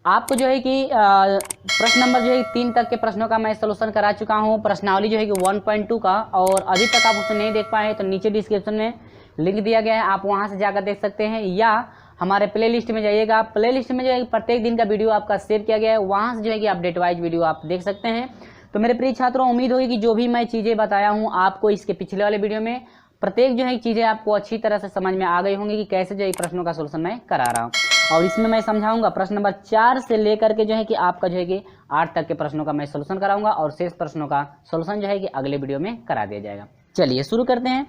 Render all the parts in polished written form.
आपको जो है कि प्रश्न नंबर जो है 3 तक के प्रश्नों का मैं सलूशन करा चुका हूँ, प्रश्नावली जो है कि 1.2 का, और अभी तक आप उसे नहीं देख पाए तो नीचे डिस्क्रिप्शन में लिंक दिया गया है, आप वहाँ से जाकर देख सकते हैं, या हमारे प्लेलिस्ट में जाइएगा। प्लेलिस्ट में जो है प्रत्येक दिन का वीडियो आपका सेव किया गया है, वहाँ से जो है कि अपडेट वाइज वीडियो आप देख सकते हैं। तो मेरे प्रिय छात्रों, उम्मीद होगी कि जो भी मैं चीज़ें बताया हूँ आपको इसके पिछले वाले वीडियो में प्रत्येक जो है चीज़ें आपको अच्छी तरह से समझ में आ गई होंगी कि कैसे जो है प्रश्नों का सोल्यूशन मैं करा रहा हूँ। और इसमें मैं समझाऊंगा प्रश्न नंबर 4 से लेकर के जो है कि आपका जो है कि 8 तक के प्रश्नों का मैं सोल्यूशन कराऊंगा, और शेष प्रश्नों का सोल्यूशन जो है कि अगले वीडियो में करा दिया जाएगा। चलिए शुरू करते हैं।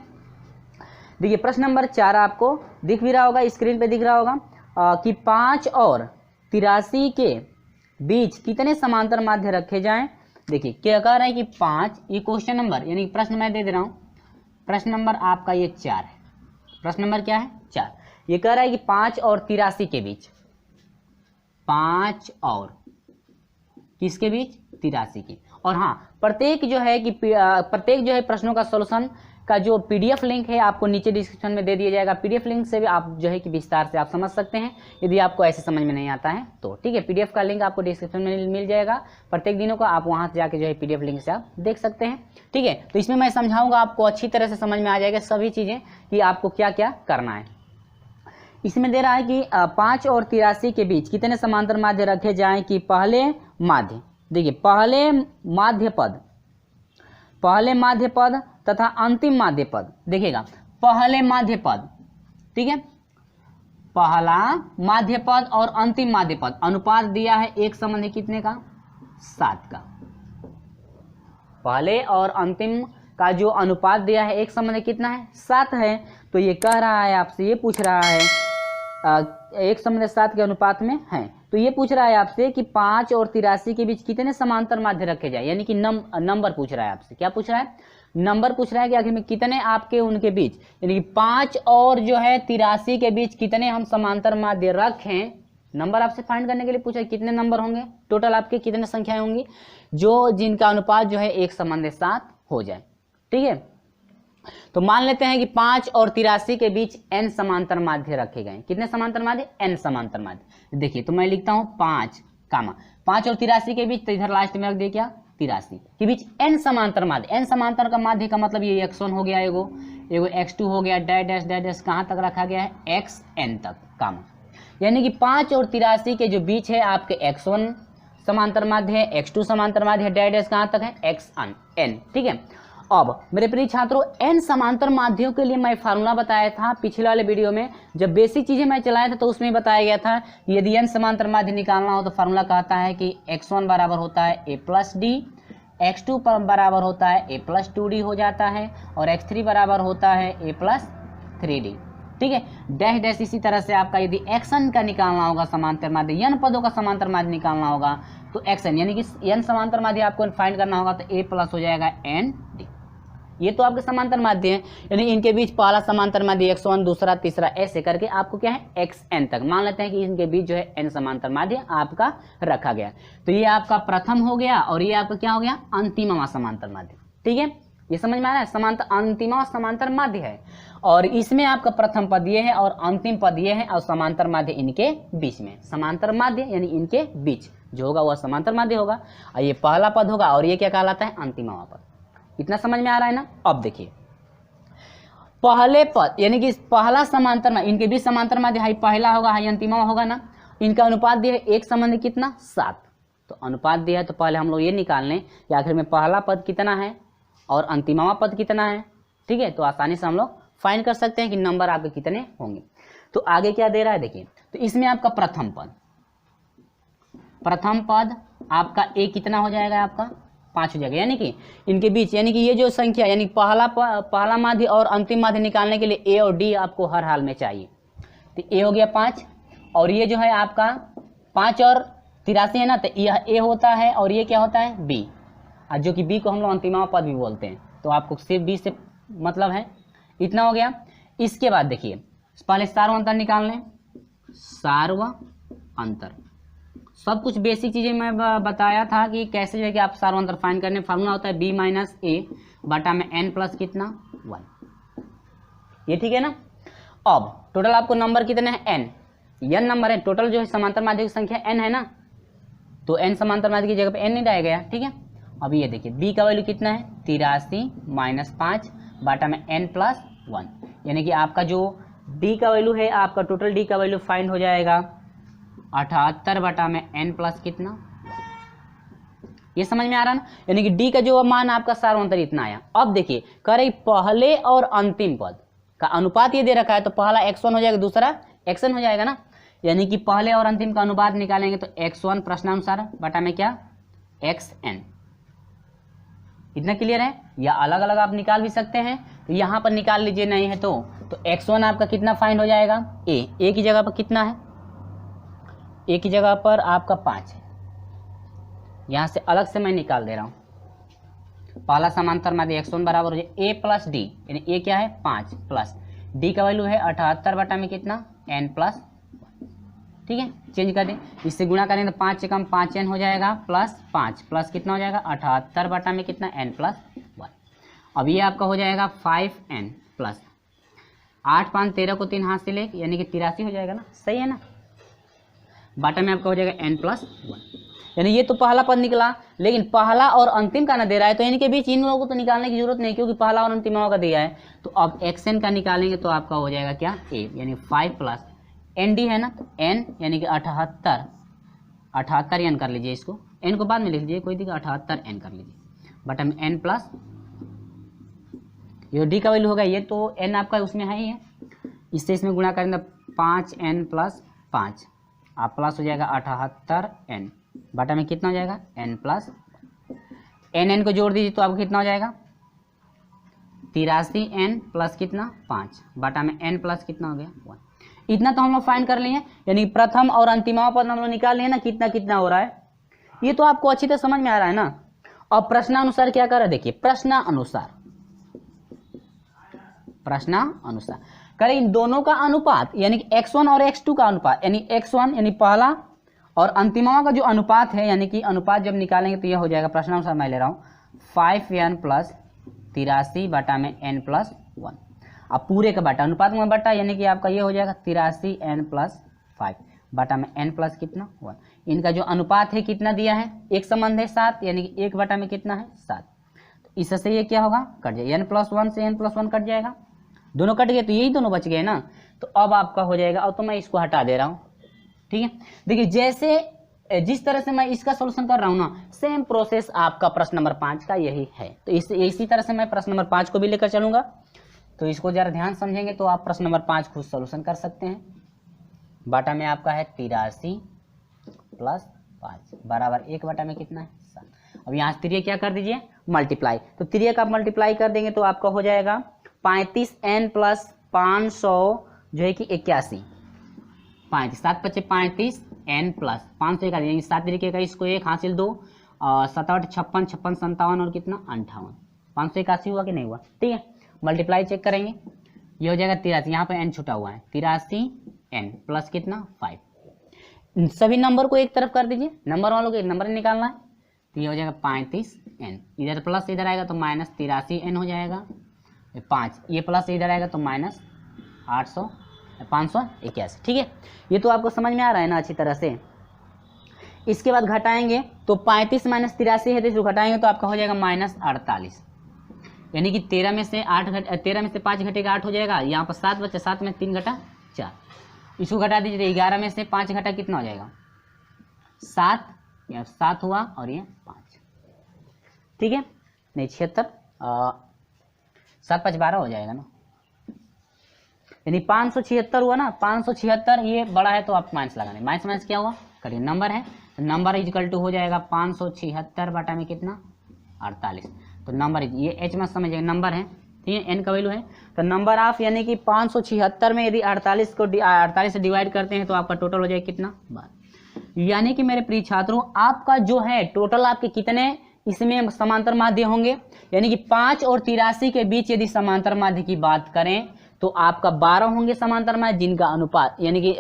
देखिए प्रश्न नंबर 4 आपको दिख भी रहा होगा, स्क्रीन पे दिख रहा होगा कि 5 और 83 के बीच कितने समांतर माध्य रखे जाएं। देखिए क्या कह रहा है कि 5, ये क्वेश्चन नंबर यानी प्रश्न मैं दे दे रहा हूँ, प्रश्न नंबर आपका ये 4 है। प्रश्न नंबर क्या है? 4। ये कह रहा है कि 5 और 83 के बीच, 5 और किसके बीच? 83 की। और हाँ, प्रत्येक जो है प्रश्नों का सॉल्यूशन का जो पीडीएफ लिंक है आपको नीचे डिस्क्रिप्शन में दे दिया जाएगा। पीडीएफ लिंक से भी आप जो है कि विस्तार से आप समझ सकते हैं, यदि आपको ऐसे समझ में नहीं आता है तो ठीक है। पीडीएफ का लिंक आपको डिस्क्रिप्शन में मिल जाएगा, प्रत्येक दिनों का आप वहां से जाके जो है पीडीएफ लिंक से आप देख सकते हैं, ठीक है। तो इसमें मैं समझाऊंगा, आपको अच्छी तरह से समझ में आ जाएगा सभी चीजें कि आपको क्या क्या करना है। इसमें दे रहा है कि 5 और 83 के बीच कितने समांतर माध्य रखे जाएं कि पहले माध्य, देखिए पहले माध्य पद तथा अंतिम माध्य पद, देखिएगा पहले माध्य पद, ठीक है, पहला माध्य पद और अंतिम माध्य पद अनुपात दिया है एक संबंधी कितने का? 7 का। पहले और अंतिम का जो अनुपात दिया है एक संबंधी कितना है? 7 है। तो ये कह रहा है आपसे, ये पूछ रहा है एक संबंधी 7 के अनुपात में है, तो ये पूछ रहा है आपसे कि 5 और 83 के बीच कितने समांतर माध्य रखे जाए, यानी कि नंबर पूछ रहा है आपसे। क्या पूछ रहा है? नंबर पूछ रहा है कि आखिर में कितने आपके उनके बीच, यानी कि 5 और जो है 83 के बीच कितने हम समांतर माध्य रखें। नंबर आपसे फाइंड करने के लिए पूछा है कितने नंबर होंगे, टोटल आपके कितने संख्याएं होंगी जो जिनका अनुपात जो है एक संबंधी 7 हो जाए, ठीक है। तो मान लेते हैं कि 5 और 83 के बीच n समांतर माध्य रखे गए। कितने समांतर माध्य? n समांतर माध्य। देखिए तो मैं लिखता हूं 5 और 83 के बीच, तो इधर लास्ट में रख दिए क्या? 83 के बीच n समांतर माध्य। n समांतर का माध्य का मतलब ये x1 हो गया, एगो x2 हो गया, डैश डैश डैश कहां तक रखा गया है? xn तक, कामा। यानी कि 5 और 83 के जो बीच है आपके x1 समांतर माध्य है, x2 समांतर माध्य है, डैश कहां तक है? xn, ठीक है। अब मेरे प्रिय छात्रों, n समांतर माध्यों के लिए मैं फार्मूला बताया था पिछले वाले वीडियो में, जब बेसिक चीजें मैं चलाया था तो उसमें बताया गया था यदि n समांतर माध्य निकालना हो तो फार्मूला कहता है कि x1 बराबर होता है a प्लस डी, x2 बराबर होता है a प्लस 2d हो जाता है, और x3 बराबर होता है a प्लस 3d, ठीक है। डैश डैश इसी तरह से आपका यदि xn का निकालना होगा समांतर माध्य, n पदों का समांतर माध्य निकालना होगा तो xn यानी कि n समांतर माध्य आपको फाइंड करना होगा तो a प्लस हो जाएगा nd। ये तो आपके समांतर माध्य हैं, यानी इनके बीच पहला समांतर माध्य x1, दूसरा, तीसरा, ऐसे करके आपको क्या है xn तक मान लेते हैं कि इनके बीच जो है n समांतर माध्य आपका रखा गया। तो ये आपका प्रथम हो गया और ये आपका क्या हो गया? अंतिमवा समांतर माध्य, ठीक है। ये समझ में आ रहा है? समांतर अंतिमवा समांतर माध्य है, और इसमें आपका प्रथम पद ये है और अंतिम पद ये है, और समांतर माध्य इनके बीच में। समांतर माध्य यानी इनके बीच जो होगा वह समांतर माध्य होगा, और ये पहला पद होगा, और ये क्या कहलाता है? अंतिमवा पद। इतना समझ में आ रहा है ना? अब देखिए पहले पद यानी कि पहला समांतर माध्य, इनके बीच समांतर माध्य हाई पहला होगा, हाई अंतिमा होगा ना। इनका अनुपात दिया है एक संबंधी कितना? 7। तो अनुपात दिया है तो पहले हम लोग ये निकाल लें कि आखिर में पहला पद कितना है और अंतिमा पद कितना है, ठीक है। तो आसानी से हम लोग फाइंड कर सकते हैं कि नंबर आपके कितने होंगे। तो आगे क्या दे रहा है देखिए, तो इसमें आपका प्रथम पद आपका a कितना हो जाएगा? आपका 5 हो जाएगा, यानी कि इनके बीच, यानी कि ये जो संख्या यानी पहला माध्य और अंतिम माध्य निकालने के लिए a और d आपको हर हाल में चाहिए। तो a हो गया 5, और ये जो है आपका 5 और 83 है ना, तो यह a होता है और ये क्या होता है? b, जो कि b को हम लोग अंतिमा पद भी बोलते हैं। तो आपको सिर्फ b से मतलब है, इतना हो गया। इसके बाद देखिए पहले सार्व अंतर निकाल लें, सार्व अंतर, सब कुछ बेसिक चीजें मैं बताया था कि कैसे जो है कि आप सार्व अंतर फाइंड करने। फार्मूला होता है b माइनस a बटा में n प्लस कितना? 1, ये ठीक है ना। अब टोटल आपको नंबर कितने हैं? n नंबर है, टोटल जो है समांतर माध्य की संख्या n है ना, तो n समांतर माध्य की जगह पे n नहीं डाला गया, ठीक है। अब ये देखिए b का वैल्यू कितना है 83 माइनस 5 बाटा में n प्लस 1, यानी कि आपका जो d का वैल्यू है, आपका टोटल d का वैल्यू फाइंड हो जाएगा 78 बटा में n प्लस कितना, ये समझ में आ रहा ना। यानी कि d का जो मान आपका सार्वंतर इतना आया। अब देखिए कह रही पहले और अंतिम पद का अनुपात ये दे रखा है, तो पहला x1 हो जाएगा, दूसरा xn हो जाएगा ना। यानी कि पहले और अंतिम का अनुपात निकालेंगे तो x1 प्रश्नानुसार बटा में क्या xn। इतना क्लियर है, या अलग अलग आप निकाल भी सकते हैं, तो यहाँ पर निकाल लीजिए, नहीं है तो x1 आपका कितना फाइंड हो जाएगा, a की जगह पर कितना है, a की जगह पर आपका 5 है। यहाँ से अलग से मैं निकाल दे रहा हूँ। पहला समांतर माध्य x1 बराबर हो जाए a प्लस डी, यानी a क्या है 5 प्लस d का वैल्यू है 78 बटा में कितना n प्लस, ठीक है। चेंज कर दें, इससे गुणा करेंगे तो 5 से कम 5n हो जाएगा प्लस 5 प्लस कितना हो जाएगा 78 बटा में कितना n प्लस 1। अब ये आपका हो जाएगा 5n प्लस 8 5 13 को 3 हाथ से ले, यानी कि 83 हो जाएगा ना, सही है ना। बटा में आपका हो जाएगा n प्लस 1, यानी ये तो पहला पद निकला, लेकिन पहला और अंतिम का ना दे रहा है, तो इनके बीच इन लोगों को तो निकालने की जरूरत नहीं, क्योंकि पहला और अंतिम का दिया है। तो अब xn का निकालेंगे तो आपका हो जाएगा क्या a, यानी 5 प्लस nd है ना, तो n यानी कि 78 n कर लीजिए, इसको n को बाद में लिख लीजिए, कोई दिक्कत 78 n कर लीजिए बटा में n प्लस ये d का वैल्यू होगा, ये तो n आपका उसमें है ही है, इससे इसमें गुणा करेंगे 5n प्लस 5 आप प्लस हो जाएगा 78n बटा में कितना हो जाएगा n प्लस n को जोड़ दीजिए तो आपको कितना हो जाएगा 83n प्लस कितना 5 बटा में n प्लस कितना हो गया 1। इतना तो हम लोग फाइंड कर लिए, यानी प्रथम और अंतिमा पद हम लोग निकाल लिए ना, कितना कितना हो रहा है, ये तो आपको अच्छी तरह समझ में आ रहा है ना। अब प्रश्नानुसार क्या कर रहा है, देखिए प्रश्नानुसार करें इन दोनों का अनुपात, यानी कि x1 और x2 का अनुपात, यानी x1 यानी पहला और अंतिमा का जो अनुपात है, यानी कि अनुपात जब निकालेंगे तो यह हो जाएगा, प्रश्नानुसार मैं ले रहा हूँ 5n प्लस 83 बटा में n प्लस 1। अब पूरे का बटा, अनुपात में बटा, यानी कि आपका ये हो जाएगा 83n प्लस 5 बटा में n प्लस कितना 1। इनका जो अनुपात है कितना दिया है, एक संबंध है 7, यानी कि 1 बटा में कितना है 7। तो इससे ये क्या होगा, कट जाए, n प्लस 1 से n प्लस 1 कट जाएगा, दोनों कट गए तो यही दोनों बच गए ना। तो अब आपका हो जाएगा, अब तो मैं इसको हटा दे रहा हूँ, ठीक है। देखिए जैसे जिस तरह से मैं इसका सॉल्यूशन कर रहा हूँ ना, सेम प्रोसेस आपका प्रश्न नंबर 5 का यही है। तो इसी तरह से मैं प्रश्न नंबर 5 को भी लेकर चलूंगा, तो इसको जरा ध्यान समझेंगे तो आप प्रश्न नंबर 5 खुद सॉल्यूशन कर सकते हैं। बाटा में आपका है 83 प्लस 5 बराबर 1 बटा में कितना है 7। अब यहाँ से त्रिय क्या कर दीजिए मल्टीप्लाई, तो त्रिय का मल्टीप्लाई कर देंगे तो आपका हो जाएगा 35n प्लस 500 जो है कि 81, 35 7 पच्चे 35 n प्लस 581, 7 तरीके का इसको 1 हासिल 2 7 8 56 56 57 और कितना 58, 581 हुआ कि नहीं हुआ, ठीक है। मल्टीप्लाई चेक करेंगे, ये हो जाएगा 83, यहाँ पे n छुटा हुआ है 83n प्लस कितना 5। सभी नंबर को एक तरफ कर दीजिए, नंबर वालों को एक नंबर निकालना है, तो ये हो जाएगा 35n, इधर प्लस इधर आएगा तो माइनस 83n हो जाएगा 5, ये प्लस इधर आएगा तो माइनस 581, ठीक है। ये तो आपको समझ में आ रहा है ना अच्छी तरह से। इसके बाद घटाएंगे तो 35 माइनस 83 है, तो इसको घटाएंगे तो आपका हो जाएगा माइनस 48, यानी कि 13 में से 5 घटेगा 8 हो जाएगा, यहाँ पर 7 बचा, 7 में 3 घटा 4, इसको घटा दीजिए 11 में से 5 घटा कितना हो जाएगा 7, यहाँ 7 हुआ और ये 5, ठीक है। नहीं 76 7 5 12 हो जाएगा ना, यानी 576 हुआ ना, 576 ये बड़ा है तो आप माइनस लगाने, माइनस माइनस क्या हुआ करिए नंबर है, तो नंबर इजकल टू हो जाएगा 576 बटा में कितना 48, तो नंबर ये एच में समझिए नंबर है, ठीक है, एन का वैल्यू है, तो नंबर ऑफ यानी कि 576 में यदि 48 से डिवाइड करते हैं तो आपका टोटल हो जाएगा कितना 12। यानी कि मेरे प्रिय छात्रों आपका जो है टोटल आपके कितने इसमें समांतर माध्य होंगे, यानी कि 5 और 83 के बीच यदि समांतर माध्य की बात करें तो आपका 12 होंगे समांतर माध्य, जिनका अनुपात यानी कि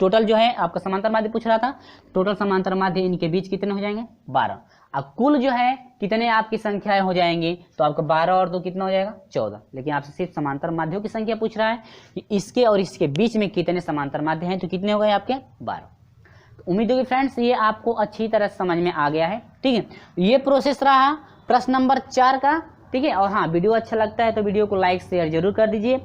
टोटल जो है आपका समांतर माध्य पूछ रहा था, टोटल समांतर माध्य इनके बीच कितने हो जाएंगे 12। अब कुल जो है कितने आपकी संख्याएं हो जाएंगी, तो आपका 12 और 2 कितना हो जाएगा 14, लेकिन आपसे सिर्फ समांतर माध्यों की संख्या पूछ रहा है कि इसके और इसके बीच में कितने समांतर माध्य हैं, तो कितने हो गए आपके 12। तो उम्मीद होगी फ्रेंड्स ये आपको अच्छी तरह समझ में आ गया है। ठीक है, ये प्रोसेस रहा प्रश्न नंबर 4 का। ठीक है, और हाँ, वीडियो अच्छा लगता है तो वीडियो को लाइक शेयर जरूर कर दीजिए।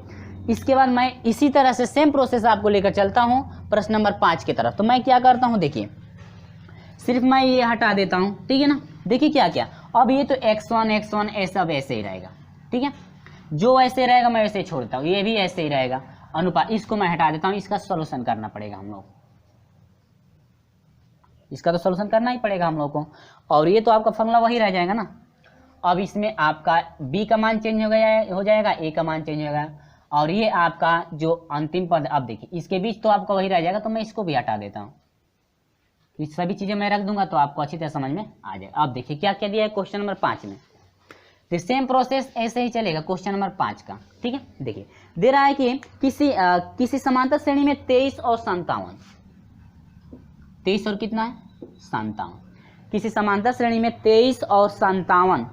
इसके बाद मैं इसी तरह से सेम प्रोसेस आपको लेकर चलता हूँ प्रश्न नंबर 5 की तरफ। तो मैं क्या करता हूँ, देखिए सिर्फ मैं ये हटा देता हूँ। ठीक है ना, देखिए क्या क्या, अब ये तो x1 ऐसा वैसे ही रहेगा। ठीक है, जो ऐसे रहेगा मैं वैसे ही छोड़ देता हूँ, ये भी ऐसे ही रहेगा अनुपात, इसको मैं हटा देता हूँ। इसका सोल्यूशन करना पड़ेगा हम लोग, इसका तो सोल्यूशन करना ही पड़ेगा हम लोग को। और ये तो आपका फॉर्मूला वही रह जाएगा ना। अब इसमें आपका b का मान चेंज हो जाएगा, a का मान चेंज हो जाएगा, और ये आपका जो अंतिम पद, अब देखिए इसके बीच तो आपका वही रह जाएगा, तो मैं इसको भी हटा देता हूँ। ये सभी चीजें मैं रख दूंगा तो आपको अच्छी तरह समझ में आ जाएगा। अब देखिए क्या क्या दिया है क्वेश्चन नंबर 5 में। तो सेम प्रोसेस ऐसे ही चलेगा क्वेश्चन नंबर 5 का। ठीक है, देखिए दे रहा है कि किसी समांतर श्रेणी में 23 और 57, 23 और कितना है 57, किसी समांतर श्रेणी में 23 और 57,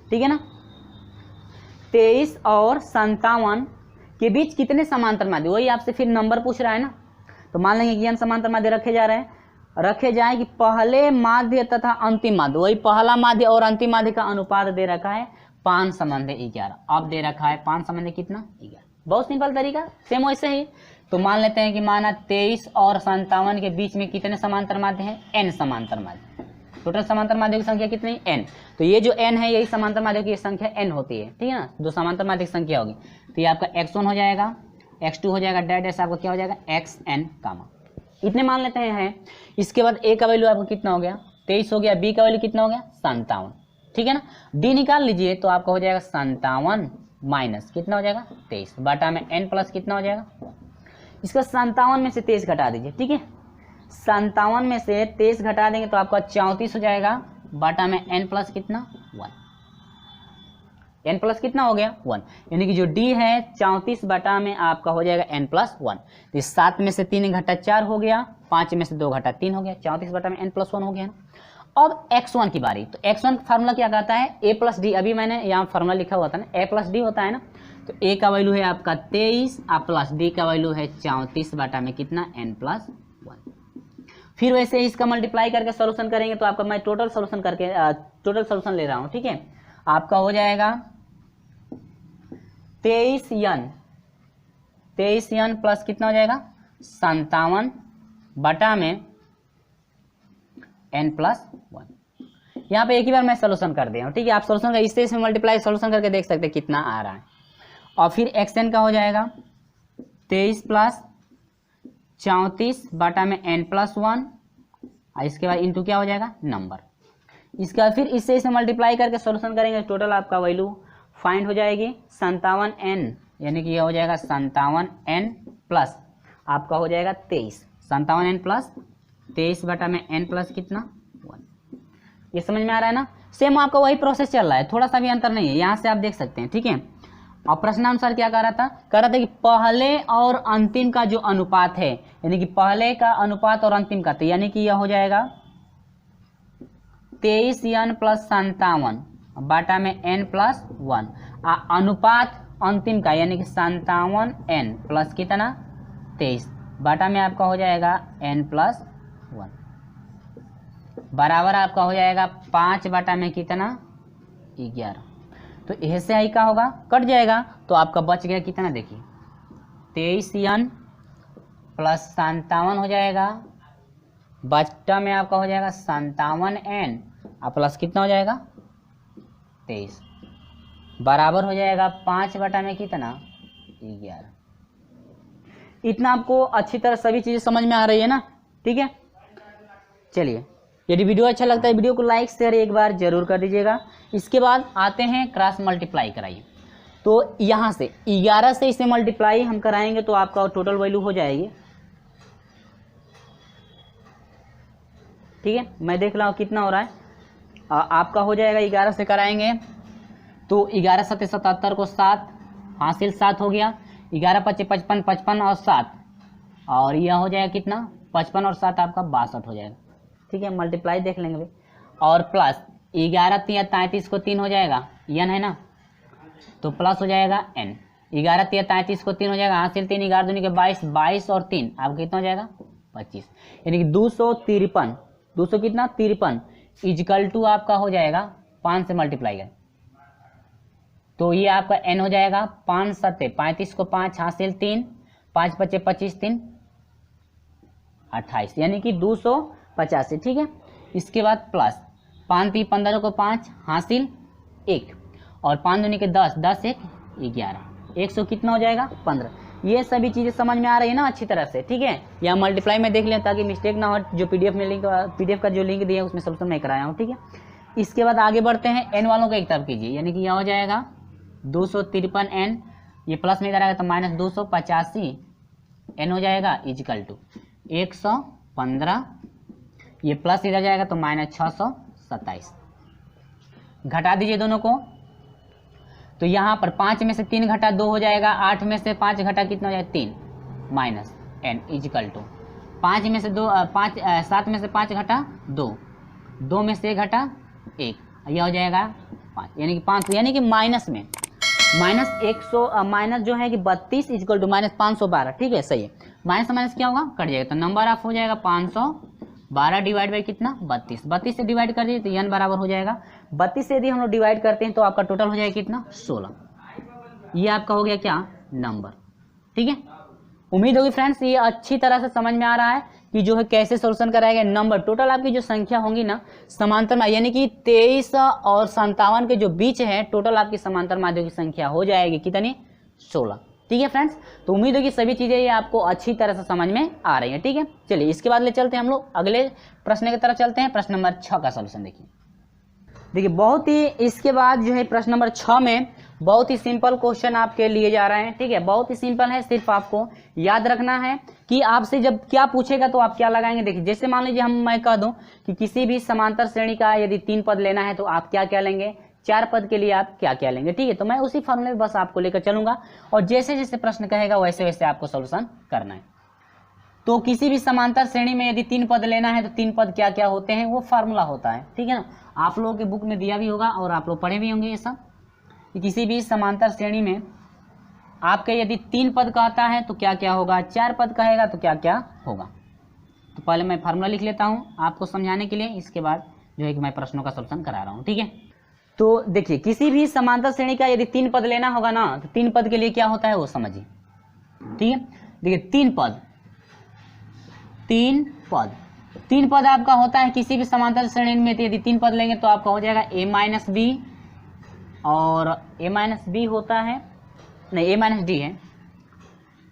ठीक है ना, 23 और 57 के बीच कितने समांतर माध्य, वही आपसे फिर नंबर पूछ रहा है ना। तो मान लेंगे कि n समांतर माध्य रखे जा रहे हैं, रखे जाए कि पहले माध्य तथा अंतिम माध्य, वही पहला माध्य और अंतिम माध्य का अनुपात दे रखा है 5:11। अब दे रखा है 5 कितना 11। बहुत सिंपल तरीका, सेम वैसे ही। तो मान लेते हैं कि माना 23 और 57 के बीच में कितने समांतर माध्य हैं, n समांतर माध्य। टोटल समांतर माध्यों की संख्या कितनी, n। तो ये जो n है यही समांतर माध्यों की संख्या n होती है। ठीक है ना, जो समांतर माध्य की संख्या होगी, तो ये आपका x1 हो जाएगा, x2 हो जाएगा, डैश आपका क्या हो जाएगा xn कामा, इतने मान लेते हैं। इसके बाद a का वैल्यू आपका कितना हो गया 23 हो गया, b का वैल्यू कितना हो गया 57। ठीक है ना, d निकाल लीजिए तो आपका हो जाएगा 57 माइनस कितना हो जाएगा 23 बटा में n प्लस कितना हो जाएगा, इसका 57 में से 23 घटा दीजिए। ठीक है, 57 में से 23 घटा देंगे तो आपका 34 हो जाएगा बटा में n प्लस कितना 1, n प्लस कितना हो गया 1, यानी कि जो d है 34 बटा में आपका हो जाएगा n प्लस 1। तो 7 में से 3 घटा 4 हो गया, 5 में से 2 घटा 3 हो गया, 34 बटा में n प्लस 1 हो गया ना। अब x1 की बारी। तो x1 फार्मूला क्या कहता है a प्लस डी, अभी मैंने यहाँ फार्मूला लिखा हुआ था ना, a प्लस डी होता है ना। तो a का वैल्यू है आपका 23 प्लस d का वैल्यू है 34 बटा में कितना n प्लस 1। फिर वैसे ही इसका मल्टीप्लाई करके सोल्यूशन करेंगे तो आपका मैं टोटल सोल्यूशन ले रहा हूँ। ठीक है, आपका हो जाएगा 23n प्लस कितना हो जाएगा 57 बटा में n प्लस 1। यहाँ पे एक ही बार मैं सोल्यूशन कर दिया हूँ। ठीक है, आप सोल्यूशन का इससे मल्टीप्लाई सोल्यूशन करके देख सकते हैं कितना आ रहा है। और फिर xn का हो जाएगा 23 प्लस 34 बटा में n प्लस 1, और इसके बाद इंटू क्या हो जाएगा नंबर। इसके बाद फिर इससे मल्टीप्लाई करके सोल्यूशन करेंगे, टोटल आपका वैल्यू फाइंड हो जाएगी 57n, यानी कि यह हो जाएगा 57n प्लस आपका हो जाएगा 23, 57n प्लस 23 बटा में n प्लस कितना 1। ये समझ में आ रहा है ना। सेम आपका वही प्रोसेस चल रहा है, थोड़ा सा भी अंतर नहीं है, यहाँ से आप देख सकते हैं। ठीक है, और प्रश्नानुसार क्या कह रहा था कि पहले और अंतिम का जो अनुपात है, यानी कि पहले का अनुपात और अंतिम का, तो यानी कि यह हो जाएगा 23n प्लस 57 बटा में n प्लस 1, अनुपात अंतिम का यानी कि 57n प्लस कितना 23 बटा में आपका हो जाएगा n प्लस 1 बराबर आपका हो जाएगा 5 बटा में कितना 11। तो ऐसे आई का होगा कट जाएगा, तो आपका बच गया कितना, देखिए 23n प्लस 57 हो जाएगा, बटा में आपका हो जाएगा 57n और प्लस कितना हो जाएगा 23 बराबर हो जाएगा 5 बटा में कितना 11। इतना आपको अच्छी तरह सभी चीज़ें समझ में आ रही है ना। ठीक है, चलिए यदि वीडियो अच्छा लगता है वीडियो को लाइक शेयर एक बार जरूर कर दीजिएगा। इसके बाद आते हैं क्रॉस मल्टीप्लाई कराइए। तो यहाँ से 11 से इसे मल्टीप्लाई हम कराएंगे तो आपका टोटल वैल्यू हो जाएगी। ठीक है, मैं देख रहा हूँ कितना हो रहा है, आपका हो जाएगा 11 से कराएंगे तो 11 7 77 को 7 हासिल 7 हो गया, 11 5 55 55 और 7, और यह हो जाएगा कितना 55 और 7 आपका 62 हो जाएगा। ठीक है, मल्टीप्लाई देख लेंगे भाई, और प्लस 11 3 33 को 3 हो जाएगा, n है ना, तो प्लस हो जाएगा n, 11 3 33 को 3 हो जाएगा, हासिल 3 11 दूनी के 22 22 और 3 आपका कितना हो जाएगा 25, यानी कि 253, 200 कितना 53 इजकल टू आपका हो जाएगा 5 से मल्टीप्लाई कर, तो ये आपका n हो जाएगा 5 7 35 को 5 हासिल 3, 5 बचे 25 3 28, यानी कि 285, ठीक है। इसके बाद प्लस 5 3 15 को 5 हासिल 1 और 5 दूनी के 10, 10 1 11, 100 कितना हो जाएगा 15। ये सभी चीज़ें समझ में आ रही है ना अच्छी तरह से, ठीक है। या मल्टीप्लाई में देख लें ताकि मिस्टेक ना हो, जो पीडीएफ में लिंक, पीडीएफ का जो लिंक दिया है उसमें सॉल्यूशन नहीं कराया हूँ, ठीक है। इसके बाद आगे बढ़ते हैं, एन वालों का एक तरफ कीजिए, यानी कि यह हो जाएगा 253 एन, ये प्लस में इधर आएगा तो माइनस 285 एन हो जाएगा इजकल टू 115, ये प्लस इधर जाएगा तो माइनस 627, घटा दीजिए दोनों को, तो यहाँ पर 5 में से 3 घटा 2 हो जाएगा, 8 में से 5 घटा कितना हो जाएगा 3 माइनस एन इजकल टू 5 में से 2 5 7 में से 5 घटा 2, 2 में से 1 घटा 1, यह हो जाएगा 5, यानी कि 500, यानी कि माइनस में माइनस 100 माइनस जो है कि 32 इजकल टू माइनस 512, ठीक है, सही है। माइनस माइनस क्या होगा कट जाएगा, तो नंबर ऑफ हो जाएगा 512 डिवाइड बाई कितना 32, 32 से डिवाइड कर दीजिए तो n बराबर हो जाएगा 32 से यदि हम लोग डिवाइड करते हैं तो आपका टोटल हो जाएगा कितना 16, ये आपका हो गया क्या नंबर, ठीक है। उम्मीद होगी फ्रेंड्स ये अच्छी तरह से समझ में आ रहा है कि जो है कैसे सोल्यूशन कराएगा। नंबर टोटल आपकी जो संख्या होंगी ना समांतर में, यानी कि 23 और 57 के जो बीच है टोटल आपकी समांतर माध्यों की संख्या हो जाएगी कितनी 16, ठीक है फ्रेंड्स। तो उम्मीद होगी सभी चीजें ये आपको अच्छी तरह से समझ में आ रही है, ठीक है। चलिए इसके बाद ले चलते हैं हम लोग अगले प्रश्न की तरफ चलते हैं। प्रश्न नंबर 6 का सोल्यूशन देखिए बहुत ही इसके बाद जो है प्रश्न नंबर 6 में बहुत ही सिंपल क्वेश्चन आपके लिए जा रहे हैं, ठीक है। बहुत ही सिंपल है, सिर्फ आपको याद रखना है कि आपसे जब क्या पूछेगा तो आप क्या लगाएंगे। देखिए जैसे मान लीजिए मैं कह दूं कि किसी भी समांतर श्रेणी का यदि 3 पद लेना है तो आप क्या क्या लेंगे, 4 पद के लिए आप क्या क्या लेंगे, ठीक है। तो मैं उसी फॉर्मूले में बस आपको लेकर चलूंगा और जैसे जैसे प्रश्न कहेगा वैसे वैसे आपको सोल्यूशन करना है। तो किसी भी समांतर श्रेणी में यदि 3 पद लेना है तो 3 पद क्या क्या होते हैं वो फार्मूला होता है, ठीक है ना। आप लोगों के बुक में दिया भी होगा और आप लोग पढ़े भी होंगे ये सब, कि किसी भी समांतर श्रेणी में आपके यदि 3 पद कहता है तो क्या क्या होगा, 4 पद कहेगा तो क्या क्या होगा। तो पहले मैं फार्मूला लिख लेता हूँ आपको समझाने के लिए, इसके बाद जो है कि मैं प्रश्नों का सोल्यूशन करा रहा हूँ, ठीक है। तो देखिए किसी भी समांतर श्रेणी का यदि 3 पद लेना होगा ना तो 3 पद के लिए क्या होता है वो समझिए, ठीक है। देखिए 3 पद आपका होता है किसी भी समांतर श्रेणी में, तो यदि 3 पद लेंगे तो आपका हो जाएगा a माइनस बी, और a माइनस बी होता है नहीं a माइनस डी है,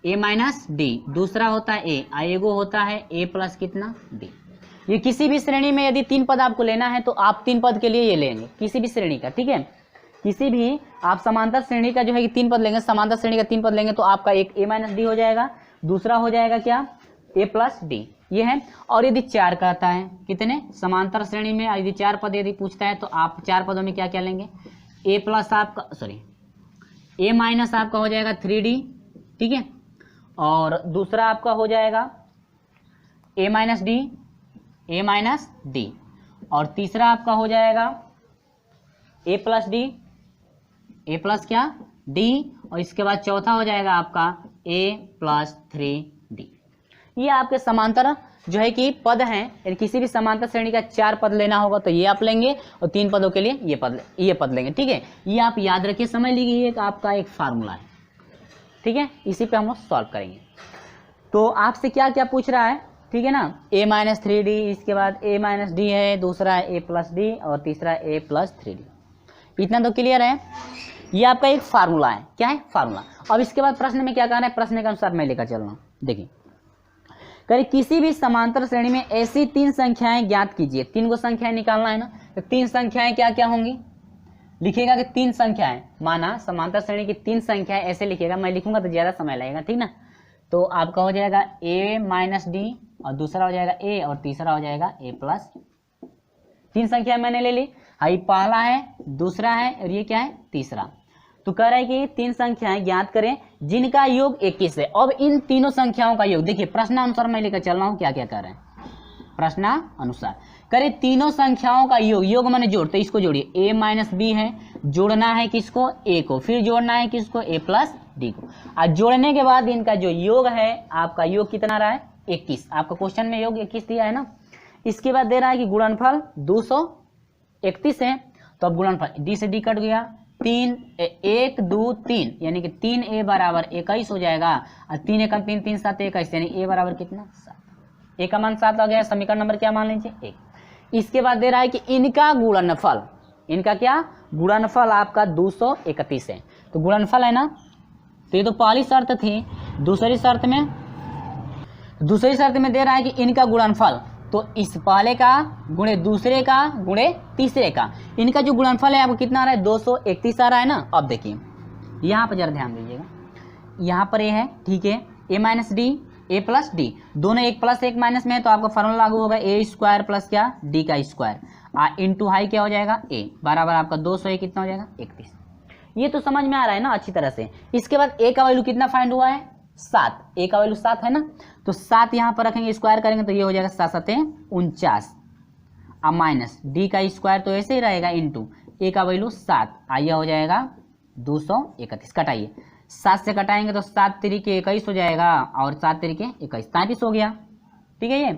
a माइनस डी, दूसरा होता है a, एगो होता है a प्लस कितना d। ये किसी भी श्रेणी में यदि 3 पद आपको लेना है तो आप 3 पद के लिए ये लेंगे किसी भी श्रेणी का, ठीक है। किसी भी आप समांतर श्रेणी का जो है कि 3 पद लेंगे, समांतर श्रेणी का 3 पद लेंगे तो आपका एक a माइनस डी हो जाएगा, दूसरा हो जाएगा क्या a प्लस डी, ये है। और यदि 4 कहता है कितने समांतर श्रेणी में यदि 4 पद यदि पूछता है तो आप 4 पदों में क्या क्या लेंगे, a प्लस आपका a माइनस आपका हो जाएगा 3d, ठीक है। और दूसरा आपका हो जाएगा a माइनस डी, और तीसरा आपका हो जाएगा a plus D, a plus क्या d, और इसके बाद चौथा हो जाएगा आपका a प्लस 3d। ये आपके समांतर जो है कि पद हैं, यानी किसी भी समांतर श्रेणी का 4 पद लेना होगा तो ये आप लेंगे और 3 पदों के लिए ये पद लेंगे, ठीक है। ये आप याद रखिए, समझ लीजिए ये आपका एक फार्मूला है, ठीक है। इसी पे हम लोग सॉल्व करेंगे। तो आपसे क्या क्या पूछ रहा है, ठीक है ना, a माइनस 3d, इसके बाद a माइनस डी है, दूसरा a प्लस डी और तीसरा a प्लस 3d। इतना तो क्लियर है, ये आपका एक फार्मूला है। क्या है फार्मूला। अब इसके बाद प्रश्न में क्या कहना है, प्रश्न के अनुसार मैं लेकर चल रहा हूँ। देखिए कहीं किसी भी समांतर श्रेणी में ऐसी 3 संख्याएं ज्ञात कीजिए, 3 को संख्याएं निकालना है ना, तो 3 संख्याएं क्या क्या होंगी, लिखिएगा कि 3 संख्याएं, माना समांतर श्रेणी की 3 संख्याएं ऐसे लिखिएगा, मैं लिखूंगा तो ज्यादा समय लगेगा, ठीक ना। तो आपका हो जाएगा a माइनस डी, और दूसरा हो जाएगा a, और तीसरा हो जाएगा a प्लस। 3 संख्या मैंने ले ली, ये पहला है, दूसरा है और ये क्या है तीसरा। तो कह रहा है कि 3 संख्याएं ज्ञात करें जिनका योग 21 है। अब इन तीनों संख्याओं का योग देखिए प्रश्नानुसार मैं लेकर चल रहा हूं क्या क्या कर रहे हैं। प्रश्नानुसार करें तीनों संख्याओं का योग माने जोड़, तो इसको जोड़िए, a माइनस बी है, जोड़ना है किसको a को, फिर जोड़ना है किसको a प्लस डी को। और जोड़ने के बाद इनका जो योग है आपका योग कितना रहा है 21, आपका क्वेश्चन में योग 21 दिया है ना। इसके बाद दे रहा है कि गुणनफल 231 है, तो अब गुणनफल डी से डी कट गया, 3 1 2 3 यानी कि 3a बराबर 21 हो जाएगा, और 3 एकम 3 3 7 21 यानी a बराबर कितना 7, a का मान 7 आ गया। समीकरण नंबर क्या मान लीजिए 1। इसके बाद दे रहा है कि इनका गुणनफल, इनका क्या गुणनफल आपका 231 है, तो गुणनफल है ना, तो ये तो पहली शर्त थी। दूसरी शर्त में दे रहा है कि इनका गुणनफल, तो इस पहले का गुणे दूसरे का गुणे तीसरे का, इनका जो गुणनफल है आपको कितना आ रहा है 231 आ रहा है ना। अब देखिए यहाँ पर जरा ध्यान दीजिएगा, यहाँ पर ये है ठीक है, a minus D A plus D, दोनों 1 प्लस 1 माइनस में है, तो आपका फॉर्मूला लागू होगा a स्क्वायर प्लस क्या d का स्क्वायर इंटू हाई क्या हो जाएगा a बराबर आपका 200 कितना हो जाएगा 31। ये तो समझ में आ रहा है ना अच्छी तरह से। इसके बाद a का वैल्यू कितना फाइंड हुआ है 7, a का वैल्यू 7 है ना, तो 7 यहाँ पर रखेंगे, स्क्वायर करेंगे तो ये हो जाएगा 7 7 49, अब माइनस डी का स्क्वायर तो ऐसे ही रहेगा इंटू a का वैल्यू 7, आइए हो जाएगा 231, कटाइए 7 से कटाएंगे तो 7 तिरिके 21 हो जाएगा, और 7 तिरिके 21 33 हो गया, ठीक है। ये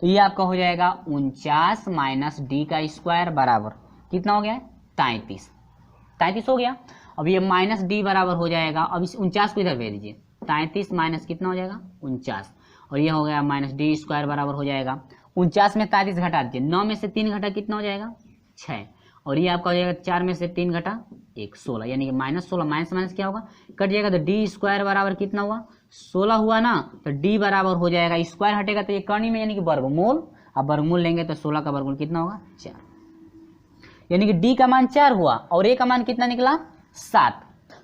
तो ये आपका हो जाएगा 49 माइनस डी का स्क्वायर बराबर कितना हो गया 33 हो गया। अब ये माइनस डी बराबर हो जाएगा, अब इस 49 को इधर भेज दीजिए, 33 माइनस कितना हो जाएगा 49, और ये हो गया माइनस डी स्क्वायर बराबर हो जाएगा 49 में 33 घटा दीजिए, 9 में से 3 घटा कितना हो जाएगा 6, और ये आपका हो जाएगा 4 में से 3 घटा 1 16, यानी कि -16 माइनस क्या होगा कट जाएगा, तो डी स्क्वायर बराबर कितना हुआ 16 हुआ ना, तो डी बराबर हो जाएगा, स्क्वायर हटेगा तो ये करनी में यानी कि वर्गमूल, अब वर्गमूल लेंगे तो 16 का वर्गमूल कितना होगा 4, यानी कि डी का मान 4 हुआ और ए का मान कितना निकला 7।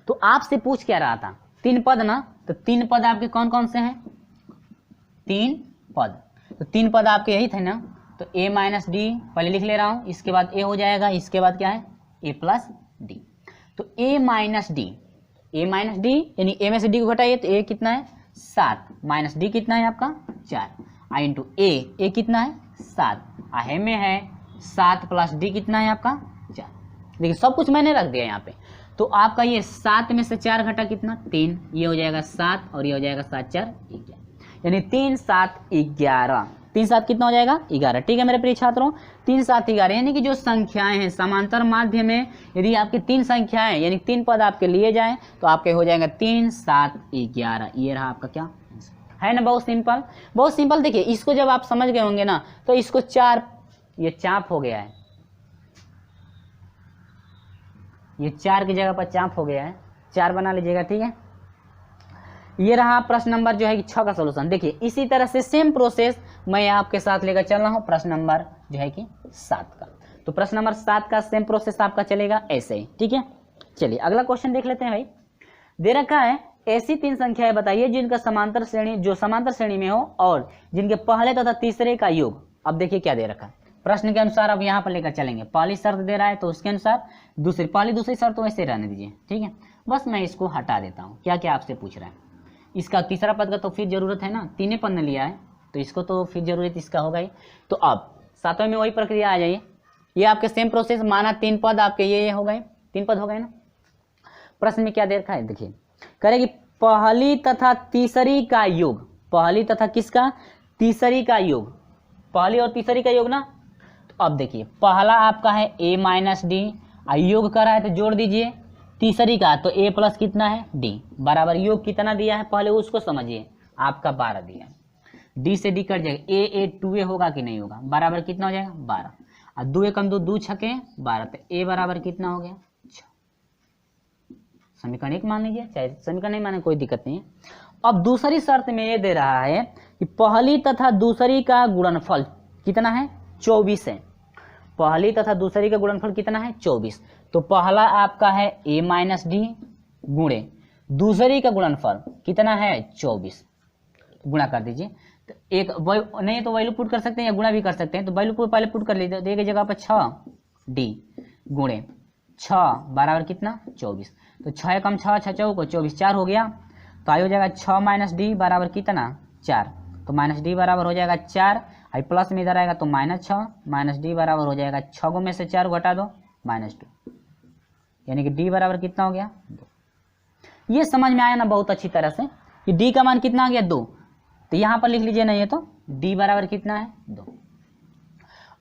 तो आपसे पूछ क्या रहा था 3 पद ना, तो 3 पद आपके कौन कौन से हैं 3 पद, तो 3 पद आपके यही थे ना, तो a माइनस डी पहले लिख ले रहा हूं, इसके बाद a हो जाएगा, इसके बाद क्या है a प्लस डी, तो a माइनस डी यानी a में से d को घटाइए तो a कितना है 7 माइनस d कितना है आपका 4 आई इंटू a कितना है 7 आहे में है 7 प्लस d कितना है आपका 4। देखिए सब कुछ मैंने रख दिया यहाँ पे, तो आपका ये 7 में से 4 घटा कितना 3, ये हो जाएगा 7 और ये हो जाएगा 7 4 11, यानी 3 7 11, 3 7 कितना हो जाएगा 11, ठीक है मेरे प्रिय छात्रों 3 7 11, यानी कि जो संख्याएं हैं समांतर माध्य में यदि आपके 3 संख्याएं यानी 3 पद आपके लिए जाएं तो आपके हो जाएगा 3 7 11, ये रहा आपका क्या है ना, बहुत सिंपल। देखिए इसको जब आप समझ गए होंगे ना, तो इसको 4 ये चाप हो गया है, ये 4 की जगह पर चाप हो गया है, 4 बना लीजिएगा, ठीक है। ये रहा प्रश्न नंबर जो है कि 6 का सॉल्यूशन। देखिए इसी तरह से सेम प्रोसेस मैं आपके साथ लेकर चल रहा हूं प्रश्न नंबर जो है कि 7 का, तो प्रश्न नंबर 7 का सेम प्रोसेस आपका चलेगा ऐसे ही, ठीक है। चलिए अगला क्वेश्चन देख लेते हैं भाई। दे रखा है ऐसी 3 संख्याएं बताइए जिनका समांतर श्रेणी में हो और जिनके पहले तथा तीसरे का योग। अब देखिए क्या दे रखा है प्रश्न के अनुसार, अब यहाँ पर लेकर चलेंगे। पहली शर्त दे रहा है तो उसके अनुसार दूसरी शर्त तो वैसे रहने दीजिए, ठीक है। बस मैं इसको हटा देता हूँ, क्या क्या आपसे पूछ रहा है। इसका तीसरा पद का तो फिर जरूरत है ना, 3 पद ने लिया है तो इसको तो फिर जरूरत इसका होगा ही। तो अब 7वें में वही प्रक्रिया आ जाइए, ये आपके सेम प्रोसेस, माना 3 पद आपके ये हो गए, 3 पद हो गए ना। प्रश्न में क्या दे रखा है देखिए, करेगी पहली तथा तीसरी का योग, पहली तथा किसका तीसरी का योग, पहली और तीसरी का योग ना। तो अब देखिए पहला आपका है a माइनस डी, योग कर रहा है तो जोड़ दीजिए, तीसरी का तो a प्लस कितना है d बराबर योग कितना दिया है पहले उसको समझिए, आपका 12 दिया है, d से d कट जाएगा, a 2a होगा कि नहीं होगा, बराबर कितना हो जाएगा 12, और 2 एकम 2 2 छके 12, तो a बराबर कितना हो गया 6। समीकरण 1 मान लीजिए, चाहे समीकरण नहीं माने कोई दिक्कत नहीं है। अब दूसरी शर्त में ये दे रहा है कि पहली तथा दूसरी का गुणनफल कितना है 24 है, पहली तथा दूसरी का गुणनफल कितना है 24, तो पहला आपका है a माइनस डी गुणे दूसरी का गुणनफल कितना है 24, गुणा कर दीजिए, तो एक नहीं तो वैल्यू पुट कर सकते हैं या गुणा भी कर सकते हैं, तो वैल्यू पहले पुट कर लीजिए, देगी जगह पर 6d गुणे 6 बराबर कितना 24, तो 6 एकम 6 6 चौको 24 4 हो गया, तो आई हो जाएगा 6 माइनस डी बराबर कितना 4, तो माइनस डी बराबर हो जाएगा 4, आई प्लस में इधर आएगा तो -6 माइनस डी बराबर हो जाएगा 6 को में से 4 घटा दो -2, यानी कि डी बराबर कितना हो गया 2। ये समझ में आया ना बहुत अच्छी तरह से कि डी का मान कितना आ गया 2, तो यहाँ पर लिख लीजिए ना, ये तो d बराबर कितना है 2।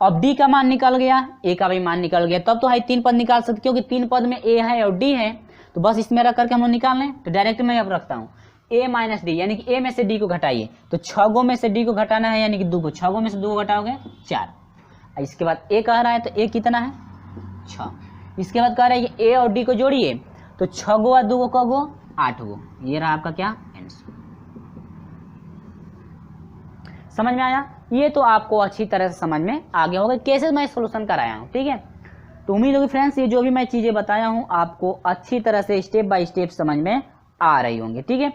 अब d का मान निकल गया, a का भी मान निकल गया, तब तो है 3 पद निकाल सकते, क्योंकि 3 पद में a है और d है, तो बस इसमें रख करके हम लोग निकाल लें। तो डायरेक्ट मैं अब रखता हूँ a माइनस डी, यानी कि a में से d को घटाइए, तो 6 गो में से d को घटाना है, यानी कि 2 को, 6 गो में से 2 को घटाओगे 4। इसके बाद a कह रहा है, तो a कितना है 6। इसके बाद कह रहा है कि a और d को जोड़िए, तो 6 गो और 2 गो क गो 8 गो, ये रहा आपका क्या आंसर। समझ में आया? ये तो आपको अच्छी तरह से समझ में आ गया होगा कैसे मैं सोल्यूशन कराया हूँ, ठीक है। तो उम्मीद होगी फ्रेंड्स ये जो भी मैं चीज़ें बताया हूँ आपको अच्छी तरह से स्टेप बाय स्टेप समझ में आ रही होंगी, ठीक है।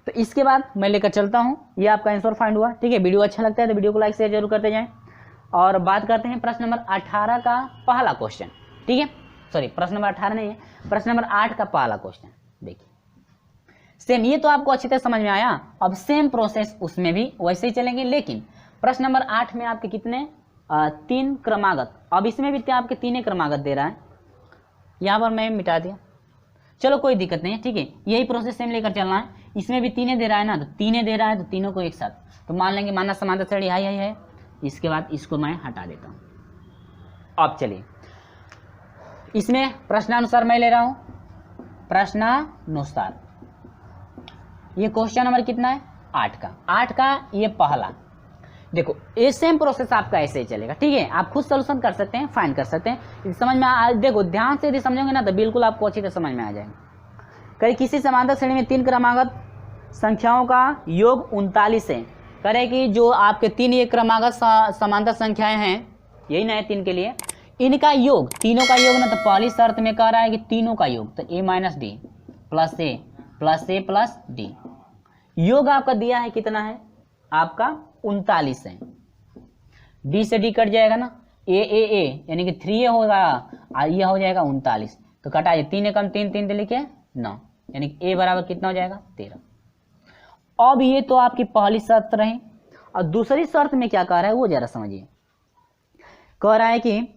तो इसके बाद मैं लेकर चलता हूँ, ये आपका आंसर फाइंड हुआ, ठीक है। वीडियो अच्छा लगता है तो वीडियो को लाइक शेयर जरूर करते जाएं। और बात करते हैं प्रश्न नंबर 18 का पहला क्वेश्चन, ठीक है। सॉरी, प्रश्न नंबर 18 नहीं है, प्रश्न नंबर 8 का पहला क्वेश्चन देखिए। सेम, ये तो आपको अच्छी तरह समझ में आया। अब सेम प्रोसेस उसमें भी वैसे ही चलेंगे, लेकिन प्रश्न नंबर 8 में आपके कितने 3 क्रमागत, अब इसमें भी आपके 3 क्रमागत दे रहा है, यहाँ पर मैं मिटा दिया, चलो कोई दिक्कत नहीं है, ठीक है। यही प्रोसेस सेम लेकर चलना है। इसमें भी 3 दे रहा है ना, तो 3 दे रहा है, तो तीनों को एक साथ, तो मान लेंगे माना समांतर श्रेणी हाई है। इसके बाद इसको मैं हटा देता हूँ। अब चलिए इसमें प्रश्नानुसार मैं ले रहा हूँ, प्रश्नानुसार ये क्वेश्चन नंबर कितना है 8 का ये पहला। देखो ये सेम प्रोसेस आपका ऐसे ही चलेगा, ठीक है। आप खुद सोल्यूशन कर सकते हैं, फाइंड कर सकते हैं, समझ में देखो ध्यान से यदि समझोगे ना तो बिल्कुल आपको अच्छी तरह समझ में आ जाएगा। कहीं किसी समांतर श्रेणी में 3 क्रमागत संख्याओं का योग 39 है। करे कि जो आपके 3 ये क्रमागत समांतर संख्याएं हैं, यही ना है 3 के लिए, इनका योग, तीनों का योग ना, तो पहली शर्त में कह रहा है कि तीनों का योग, तो a minus D plus A plus D, योग आपका दिया है कितना है आपका 39 है। डी से डी कट जाएगा ना, ए यानी कि 3a होगा, ये हो जाएगा 39, तो कटाइए 3 कम 3 लिखे 9, यानी कि a बराबर कितना हो जाएगा 13। अब ये तो आपकी पहली शर्त रही, और दूसरी शर्त में क्या कह रहा है वो जरा समझिए। कह रहा है कि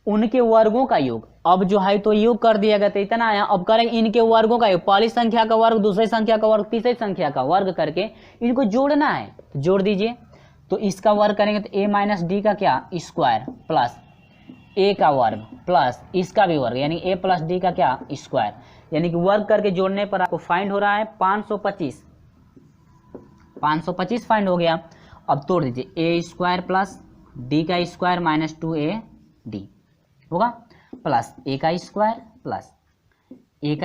उनके वर्गों का योग, अब जो है तो योग कर दिया गया, तो इतना आया। अब करें इनके वर्गों का योग, पहली संख्या का वर्ग, दूसरी संख्या का वर्ग, तीसरी संख्या का वर्ग करके इनको जोड़ना है, तो जोड़ दीजिए। तो इसका वर्ग करेंगे तो a माइनस डी का क्या स्क्वायर प्लस a का वर्ग प्लस इसका भी वर्ग, यानी a प्लस डी का क्या स्क्वायर, यानी कि वर्ग करके जोड़ने पर आपको फाइंड हो रहा है 525 फाइंड हो गया। अब तोड़ दीजिए, a स्क्वायर प्लस डी का स्क्वायर माइनस 2ad होगा, प्लस a का स्क्वायर प्लस डी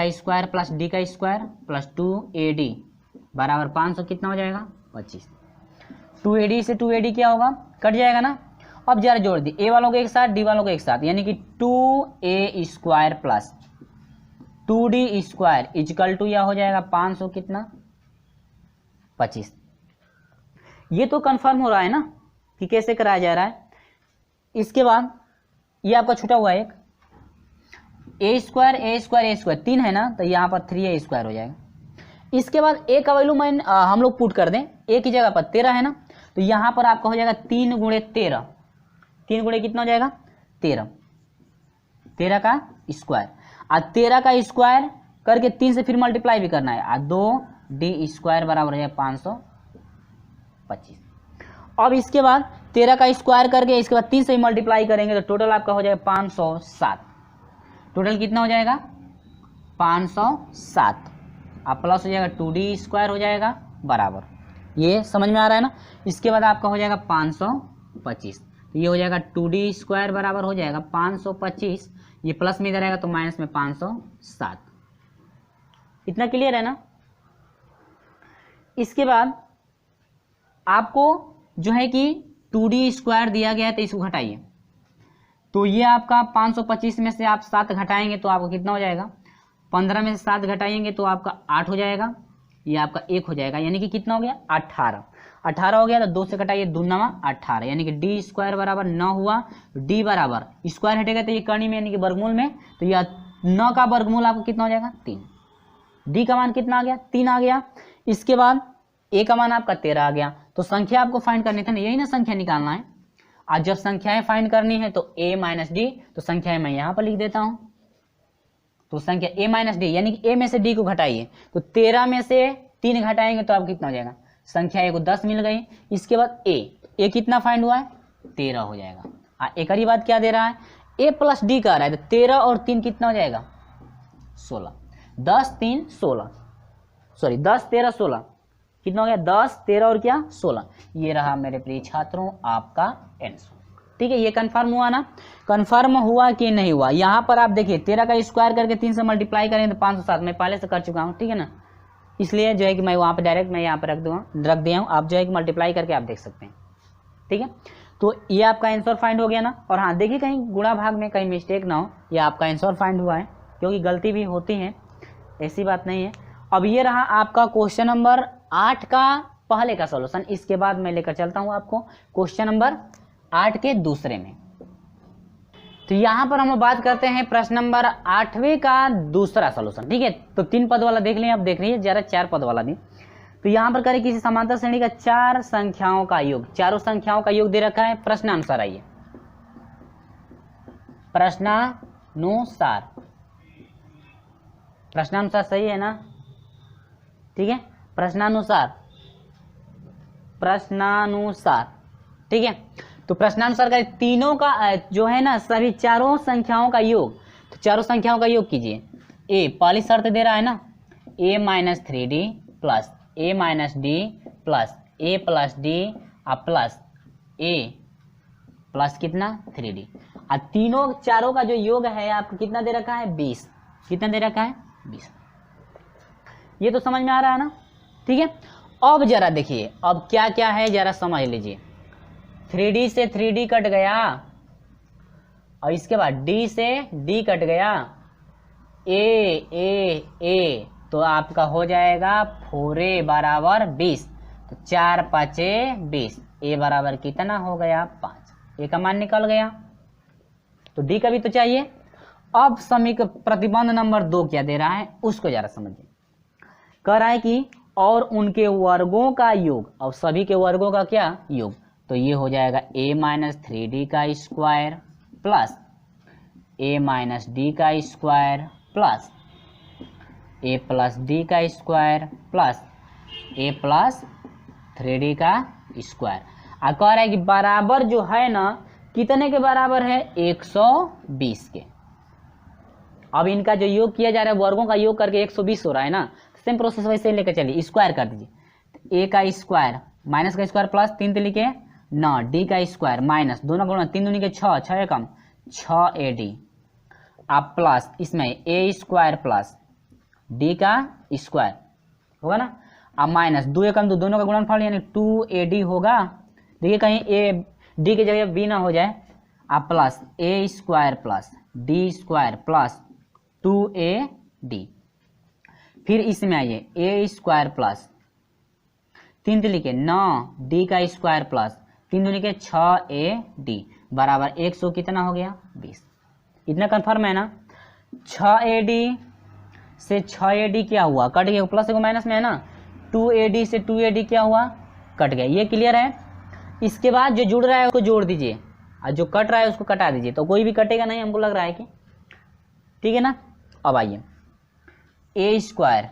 का स्क्वायर प्लस 2ad बराबर 500 कितना हो जाएगा 25। 2ad से 2ad क्या होगा, कट जाएगा ना। अब जरा जोड़ दी, a वालों को एक साथ, d वालों को एक साथ, यानी कि 2a square plus 2d square equal to यह हो जाएगा 500 कितना 25। ये तो कंफर्म हो रहा है ना कि कैसे कराया जा रहा है। इसके बाद ये आपका छूटा हुआ एक a स्क्वायर 3 है ना, तो यहाँ पर 3a स्क्वायर हो जाएगा। इसके बाद a का वैल्यू मैं हम लोग पुट कर दें, a की जगह पर 13 है ना, तो यहाँ पर आपका हो जाएगा 3 गुणे 13, 3 गुणे कितना हो जाएगा 13 का स्क्वायर, और 13 का स्क्वायर करके 3 से फिर मल्टीप्लाई भी करना है, और 2d स्क्वायर बराबर है 525। अब इसके बाद 13 का स्क्वायर करके इसके बाद 3 से ही मल्टीप्लाई करेंगे, तो टोटल आपका हो जाएगा 507। टोटल कितना हो जाएगा 507, अब प्लस हो जाएगा 2d स्क्वायर हो जाएगा बराबर, ये समझ में आ रहा है ना। इसके बाद आपका हो जाएगा 525, तो ये हो जाएगा 2d स्क्वायर बराबर हो जाएगा 525, ये प्लस में इधर आएगा तो माइनस में 507। इतना क्लियर है ना। इसके बाद आपको जो है कि 2d स्क्वायर दिया गया है, तो इसको घटाइए, तो ये आपका 525 में से आप 7 घटाएंगे तो आपको कितना हो जाएगा, 15 में से 7 घटाएंगे तो आपका 8 हो जाएगा, ये आपका 1 हो जाएगा, यानी कि कितना हो गया 18 हो गया। तो 2 से घटाइए 2 9 18, यानी कि d स्क्वायर बराबर 9 हुआ। d बराबर स्क्वायर हटेगा तो ये कर्ण में यानी कि वर्गमूल में, तो यह 9 का वर्गमूल आपको कितना हो जाएगा 3। d का मान कितना आ गया 3 आ गया। इसके बाद a का मान आपका 13 आ गया। तो संख्या आपको फाइंड करनी थी ना, यही ना संख्या निकालना है। आज जब संख्याएं फाइंड करनी है तो a माइनस डी, तो संख्याएं मैं यहाँ पर लिख देता हूँ। तो संख्या a माइनस डी यानी कि a में से d को घटाइए, तो 13 में से 3 घटाएंगे तो आप कितना हो जाएगा संख्या ए को 10 मिल गई। इसके बाद ए कितना फाइंड हुआ है 13 हो जाएगा। एक ही बात क्या दे रहा है ए प्लस डी कह रहा है, तो 13 और 3 कितना हो जाएगा 16। 10 3 16 सॉरी 10 13 16 कितना हो गया 10 13 और क्या 16। ये रहा मेरे प्रिय छात्रों आपका आंसर। ठीक है, ये कंफर्म हुआ ना, कंफर्म हुआ कि नहीं हुआ। यहाँ पर आप देखिए 13 का स्क्वायर करके 3 से मल्टीप्लाई करेंगे तो 507, मैं पहले से कर चुका हूँ। ठीक है ना, इसलिए जो है कि मैं वहाँ पे डायरेक्ट मैं यहाँ पे रख दिया हूँ, आप जो है कि मल्टीप्लाई करके आप देख सकते हैं। ठीक है, तो ये आपका आंसर फाइंड हो गया ना। और हाँ देखिए कहीं गुणा भाग में कहीं मिस्टेक ना हो, ये आपका आंसर फाइंड हुआ है, क्योंकि गलती भी होती है, ऐसी बात नहीं है। अब ये रहा आपका क्वेश्चन नंबर 8 का पहले का सॉल्यूशन। इसके बाद मैं लेकर चलता हूँ आपको क्वेश्चन नंबर 8 के दूसरे में। तो यहाँ पर हम बात करते हैं प्रश्न नंबर 8वें का दूसरा सॉल्यूशन। ठीक है, तो 3 पद वाला देख लें, अब देख लीजिए जरा 4 पद वाला भी। तो यहाँ पर करें किसी समांतर श्रेणी का 4 संख्याओं का योग, चारों संख्याओं का योग दे रखा है। प्रश्नानुसार आइए, प्रश्नानुसार सही है ना। ठीक है, प्रश्नानुसार ठीक है। तो प्रश्नानुसार का तीनों का जो है ना सभी चारों संख्याओं का योग, तो चारों संख्याओं का योग कीजिए। ए पहली शर्त दे रहा है ना a - 3d plus a - d plus a plus d plus a plus कितना 3d। और तीनों चारों का जो योग है आपको कितना दे रखा है 20। कितना दे रखा है 20। ये तो समझ में आ रहा है ना। ठीक है, अब जरा देखिए अब क्या क्या है जरा समझ लीजिए। 3d से 3d कट गया और इसके बाद d से d कट गया, a तो आपका हो जाएगा 4a बराबर 20। तो 4 5 20, a बराबर कितना हो गया 5, a का मान निकल गया। तो d का भी तो चाहिए। अब समीकरण प्रतिबंध नंबर 2 क्या दे रहा है उसको जरा समझिए। कह रहा है कि और उनके वर्गों का योग, अब सभी के वर्गों का क्या योग, तो ये हो जाएगा a - 3d का स्क्वायर प्लस a - d का square plus a plus d का square plus a plus 3d का स्क्वायर। और कह रहा है कि बराबर जो है ना कितने के बराबर है 120 के। अब इनका जो योग किया जा रहा है वर्गों का योग करके 120 हो रहा है ना, सेम प्रोसेस वैसे लेकर चलिए, स्क्वायर कर दीजिए। a का स्क्वायर माइनस का स्क्वायर प्लस 3 3 लिखे 9, d का स्क्वायर माइनस दोनों गुणा 3 दूनी के 6, 6 एकम 6ad आप प्लस इसमें a स्क्वायर प्लस d का स्क्वायर होगा ना, अब माइनस 2 एकम 2 दोनों का गुणनफल यानी 2ad होगा। देखिए कहीं a d की जगह b ना हो जाए, आप plus a square plus d square plus 2ad। फिर इसमें आइए a स्क्वायर प्लस 3 लिखे 9 d का स्क्वायर प्लस 3 दूनी के 6ad बराबर 100 कितना हो गया 20। इतना कंफर्म है ना। 6ad से 6ad क्या हुआ कट गया, प्लस को माइनस में है ना, 2ad से 2ad क्या हुआ कट गया। ये क्लियर है। इसके बाद जो जुड़ रहा है उसको जोड़ दीजिए और जो कट रहा है उसको कटा दीजिए, तो कोई भी कटेगा नहीं हमको लग रहा है कि। ठीक है ना। अब आइए a स्क्वायर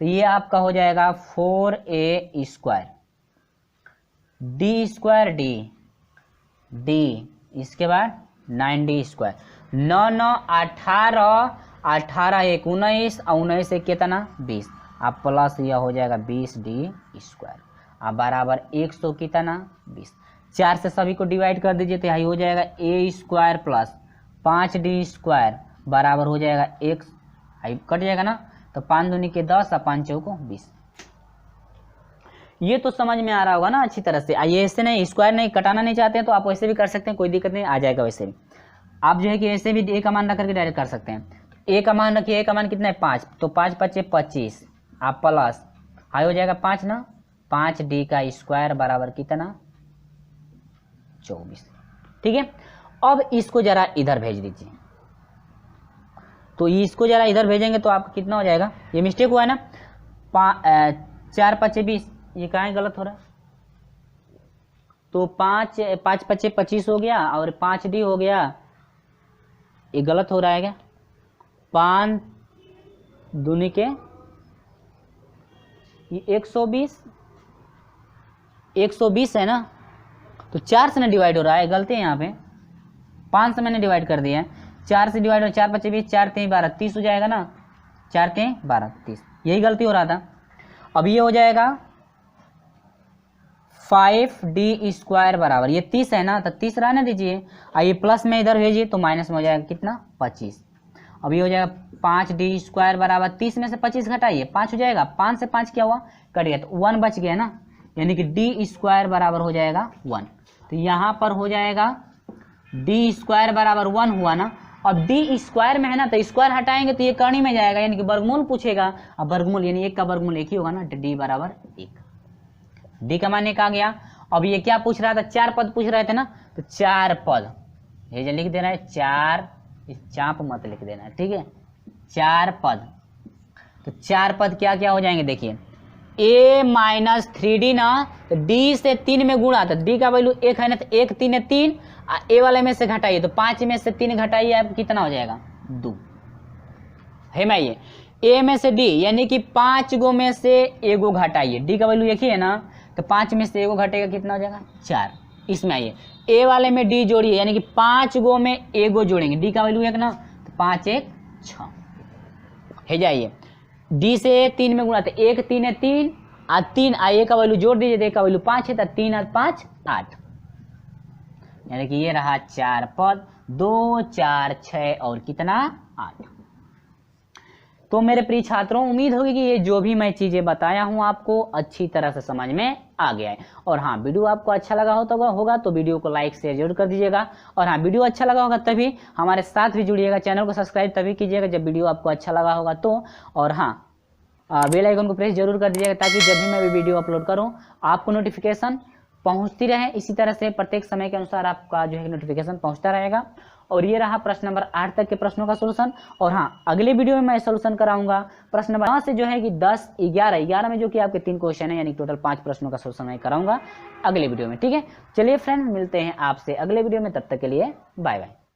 तो ये आपका हो जाएगा 4a square, d square d इसके बाद 9d स्क्वायर, 9 9 18 18 1 19 और 19 से कितना 20 आप प्लस यह हो जाएगा 20d स्क्वायर आप बराबर 100 कितना 20। 4 से सभी को डिवाइड कर दीजिए तो यही हो जाएगा a square plus 5d square बराबर हो जाएगा 1 कट जाएगा ना, तो 5 दूनी के 10 और 5 चौको 20। ये तो समझ में आ रहा होगा ना अच्छी तरह से। आइए ऐसे नहीं स्क्वायर नहीं कटाना नहीं चाहते हैं तो आप वैसे भी कर सकते हैं, कोई दिक्कत नहीं, आ जाएगा वैसे भी। आप जो है कि ऐसे भी a का मान रख करके डायरेक्ट कर सकते हैं। a का मान रखिए, a का मान कितना है 5, तो 5 5 25 आप प्लस हाई हो जाएगा 5 ना, 5d का स्क्वायर बराबर कितना 24। ठीक है, अब इसको जरा इधर भेज दीजिए। तो इसको जरा इधर भेजेंगे तो आपका कितना हो जाएगा, ये मिस्टेक हुआ है ना, 4 5 20, ये कहाँ गलत हो रहा है, तो 5 5 5 25 हो गया और 5d हो गया, ये गलत हो रहा है क्या, 5 दूनी के ये 120 है ना, तो 4 से ना डिवाइड हो रहा है, गलती है यहाँ पे, 5 से मैंने डिवाइड कर दिया है, 4 से डिवाइड हो, 4 × 5 = 20, 4 × 3 = 12, 30 हो जाएगा ना, 4 × 3 = 12, 30, यही गलती हो रहा था। अब ये हो जाएगा 5d² बराबर, ये 30 है ना, तो 30 रहने दीजिए, आइए प्लस में इधर भेजिए तो माइनस में हो जाएगा कितना, 25। अब ये हो जाएगा 5d² बराबर 30 में से 25 घटाइए, 5 हो जाएगा, 5 से 5 क्या हुआ, कट गया, तो 1 बच गया ना, यानी कि d² बराबर हो जाएगा 1। तो यहाँ पर हो जाएगा d² बराबर 1 हुआ ना। अब d² में है ना, तो स्क्वायर हटाएंगे तो ये करनी में जाएगा, यानी कि वर्गमूल पूछेगा। अब वर्गमूल यानी 1 का वर्गमूल 1 ही होगा ना, तो d बराबर 1, d का मान 1 आ गया। अब ये क्या पूछ रहा था, 4 पद पूछ रहे थे ना, तो 4 पद ये जो लिख देना है 4, चाप मत लिख देना है, ठीक है, 4 पद। तो 4 पद क्या क्या हो जाएंगे, देखिए a - 3d ना, तो d से 3 में गुणा, तो d का वैल्यू 1 है ना, तो 1 3 है 3, a वाले में से घटाइए, तो 5 में से 3 घटाइए, आप कितना हो जाएगा, 2 है मैं, ये a में से d यानी कि 5 गो में से एगो घटाइए, d का वैल्यू 1 ही है ना, तो 5 में से एगो घटेगा, कितना हो जाएगा, 4। इसमें आइए a वाले में d जोड़िए, यानी कि 5 गो में एगो जोड़ेंगे, d का वैल्यू 1 ना, तो 5 × 1 = 6 है जाइए, d से 3 में गुणा, तो 1 3 है 3, 3 a का वैल्यू जोड़ दीजिए, a का वैल्यू 5 है, तो 3 और 5 8, यानी कि ये रहा 4 पद, 2 4 6 और कितना 8। तो मेरे प्रिय छात्रों, उम्मीद होगी कि ये जो भी मैं चीज़ें बताया हूँ आपको अच्छी तरह से समझ में आ गया है। और हाँ, वीडियो आपको अच्छा लगा होगा तो वीडियो को लाइक शेयर जरूर कर दीजिएगा। और हाँ, वीडियो अच्छा लगा होगा तभी हमारे साथ भी जुड़िएगा, चैनल को सब्सक्राइब तभी कीजिएगा जब वीडियो आपको अच्छा लगा होगा तो। और हाँ, बेल आइकन को प्रेस जरूर कर दीजिएगा ताकि जब भी मैं भी वीडियो अपलोड करूँ आपको नोटिफिकेशन पहुँचती रहे। इसी तरह से प्रत्येक समय के अनुसार आपका जो है नोटिफिकेशन पहुँचता रहेगा। और ये रहा प्रश्न नंबर 8 तक के प्रश्नों का सोल्यूशन। और हाँ, अगले वीडियो में मैं सोल्यूशन कराऊंगा प्रश्न नंबर 9 से जो है कि 10 11 में जो कि आपके 3 क्वेश्चन है, यानी टोटल 5 प्रश्नों का सोल्यूशन मैं कराऊंगा अगले वीडियो में। ठीक है, चलिए फ्रेंड, मिलते हैं आपसे अगले वीडियो में, तब तक के लिए बाय बाय।